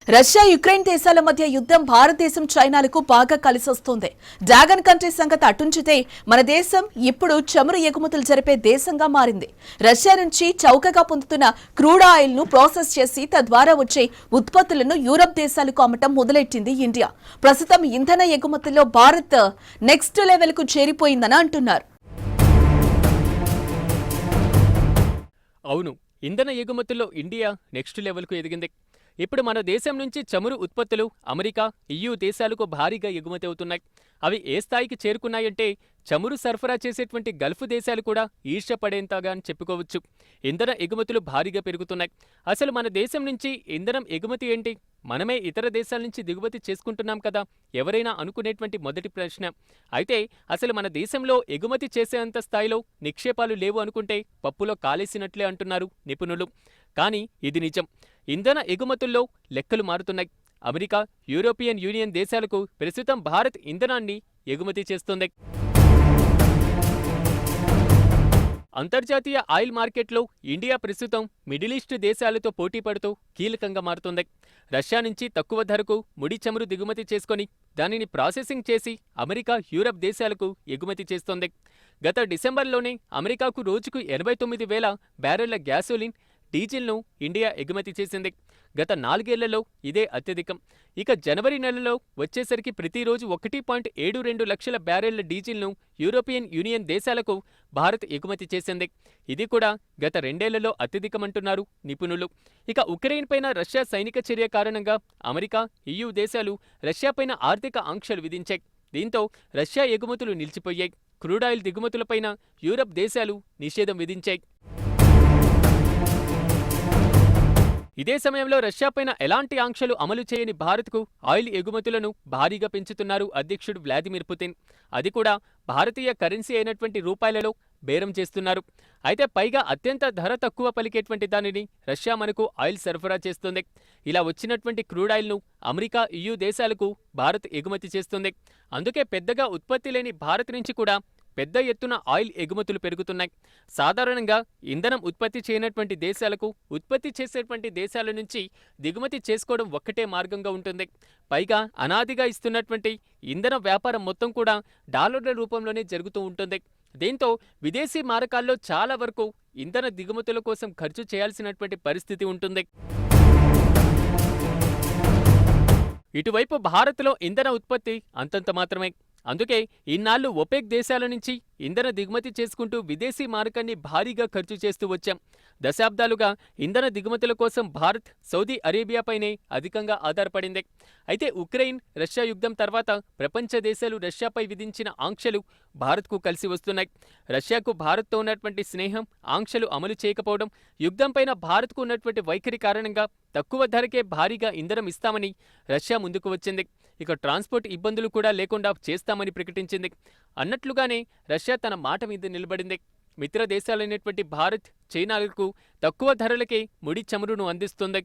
Russia Ukraine దేశాల మధ్య యుద్ధం భారతదేశం చైనాలకు బాగా కలిసొస్తుంది. డ్రాగన్ కంట్రీ సంగతి అటుంచితే మన దేశం ఇప్పుడు చమురు ఎగుమతులు జరిపే దేశంగా మారింది. రష్యా నుంచి చౌకగా పొందుతున్న క్రూడ్ ఆయిల్ ను ప్రాసెస్ చేసి తద్వారా వచ్చే ఉత్పత్తులను యూరప్ దేశాలకు అమ్మటం మొదలెట్టింది ఇండియా. ప్రస్తుతం ఇంధన ఎగుమతుల్లో భారత్ నెక్స్ట్ లెవెల్ కు చేరిపోయిందని అంటున్నారు. అవును, ఇంధన ఎగుమతుల్లో ఇండియా నెక్స్ట్ లెవెల్కు ఎదిగింది. ఇప్పుడు మన దేశం నుంచి చమురు ఉత్పత్తులు అమెరికా, EU దేశాలకు భారీగా ఎగుమతి అవుతున్నాయి. అవి ఏ స్థాయికి చేరుకున్నాయంటే చమురు సరఫరా చేసేటువంటి గల్ఫ్ దేశాలు కూడా ఈర్ష్యపడేంతగా అని చెప్పుకోవచ్చు. ఇంధన ఎగుమతులు భారీగా పెరుగుతున్నాయి. అసలు మన దేశం నుంచి ఇంధనం ఎగుమతి ఏంటి? మనమే ఇతర దేశాల నుంచి దిగుమతి చేసుకుంటున్నాం కదా ఎవరైనా అనుకునేటువంటి మొదటి ప్రశ్న. అయితే అసలు మన దేశంలో ఎగుమతి చేసేంత స్థాయిలో నిక్షేపాలు లేవు అనుకుంటే పప్పులో కాలేసినట్లే అంటున్నారు నిపుణులు. కానీ ఇది నిజం. ఇంధన ఎగుమతుల్లో లెక్కలు మారుతున్నాయి. అమెరికా, యూరోపియన్ యూనియన్ దేశాలకు ప్రస్తుతం భారత్ ఇంధనాన్ని ఎగుమతి చేస్తోంది. అంతర్జాతీయ ఆయిల్ మార్కెట్లో ఇండియా ప్రస్తుతం మిడిల్ ఈస్ట్ దేశాలతో పోటీ పడుతూ కీలకంగా మారుతోంది. రష్యా నుంచి తక్కువ ధరకు ముడి చమురు దిగుమతి చేసుకుని దానిని ప్రాసెసింగ్ చేసి అమెరికా, యూరప్ దేశాలకు ఎగుమతి చేస్తోంది. గత డిసెంబర్లోనే అమెరికాకు రోజుకు 89,000 బ్యారెళ్ల గ్యాసోలిన్, డీజిల్ను ఇండియా ఎగుమతి చేసింది. గత 4 ఏళ్లలో ఇదే అత్యధికం. ఇక జనవరి నెలలో వచ్చేసరికి ప్రతిరోజు 1.72 లక్షల బ్యారెళ్ల డీజిల్ను యూరోపియన్ యూనియన్ దేశాలకు భారత్ ఎగుమతి చేసింది. ఇది కూడా గత 2 ఏళ్లలో అత్యధికమంటున్నారు నిపుణులు. ఇక ఉక్రెయిన్ పైన రష్యా సైనిక చర్య కారణంగా అమెరికా, EU దేశాలు రష్యాపైన ఆర్థిక ఆంక్షలు విధించాయి. దీంతో రష్యా ఎగుమతులు నిలిచిపోయాయి. క్రూడాయిల్ దిగుమతులపైన యూరప్ దేశాలు నిషేధం విధించాయి. ఇదే సమయంలో రష్యాపైన ఎలాంటి ఆంక్షలు అమలు చేయని భారత్కు ఆయిల్ ఎగుమతులను భారీగా పెంచుతున్నారు అధ్యక్షుడు వ్లాదిమిర్ పుతిన్. అది కూడా భారతీయ కరెన్సీ అయినటువంటి రూపాయలలో బేరం చేస్తున్నారు. అయితే పైగా అత్యంత ధర తక్కువ పలికేటువంటి దానిని రష్యా మనకు ఆయిల్ సరఫరా చేస్తుంది. ఇలా వచ్చినటువంటి క్రూడ్ ఆయిల్ను అమెరికా, EU దేశాలకు భారత్ ఎగుమతి చేస్తుంది. అందుకే పెద్దగా ఉత్పత్తి లేని భారత్ నుంచి కూడా పెద్ద ఎత్తున ఆయిల్ ఎగుమతులు పెరుగుతున్నాయి. సాధారణంగా ఇంధనం ఉత్పత్తి చేయనటువంటి దేశాలకు ఉత్పత్తి చేసేటువంటి దేశాల నుంచి దిగుమతి చేసుకోవడం ఒక్కటే మార్గంగా ఉంటుంది. పైగా అనాదిగా ఇస్తున్నటువంటి ఇంధన వ్యాపారం మొత్తం కూడా డాలర్ల రూపంలోనే జరుగుతూ ఉంటుంది. దీంతో విదేశీ మారకాల్లో చాలా వరకు ఇంధన దిగుమతుల కోసం ఖర్చు చేయాల్సినటువంటి పరిస్థితి ఉంటుంది. ఇటువైపు భారత్లో ఇంధన ఉత్పత్తి అంతంత మాత్రమే. అందుకే ఇన్నాళ్లు ఒపెక్ దేశాల నుంచి ఇంధన దిగుమతి చేసుకుంటూ విదేశీ మారకాన్ని భారీగా ఖర్చు చేస్తూ వచ్చాం. దశాబ్దాలుగా ఇంధన దిగుమతుల కోసం భారత్, సౌదీ అరేబియాపైనే అధికంగా ఆధారపడింది. అయితే ఉక్రెయిన్, రష్యా యుద్ధం తర్వాత ప్రపంచ దేశాలు రష్యాపై విధించిన ఆంక్షలు భారత్కు కలిసి వస్తున్నాయి. రష్యాకు భారత్తో ఉన్నటువంటి స్నేహం, ఆంక్షలు అమలు చేయకపోవడం, యుద్ధంపైన భారత్కు ఉన్నటువంటి వైఖరి కారణంగా తక్కువ ధరకే భారీగా ఇంధనం ఇస్తామని రష్యా ముందుకు వచ్చింది. ఇక ట్రాన్స్పోర్ట్ ఇబ్బందులు కూడా లేకుండా చేస్తామని ప్రకటించింది. అన్నట్లుగానే రష్యా తన మాట మీద నిలబడింది. మిత్ర దేశాలైనటువంటి భారత్, చైనాలకు తక్కువ ధరలకే ముడి చమురును అందిస్తుంది.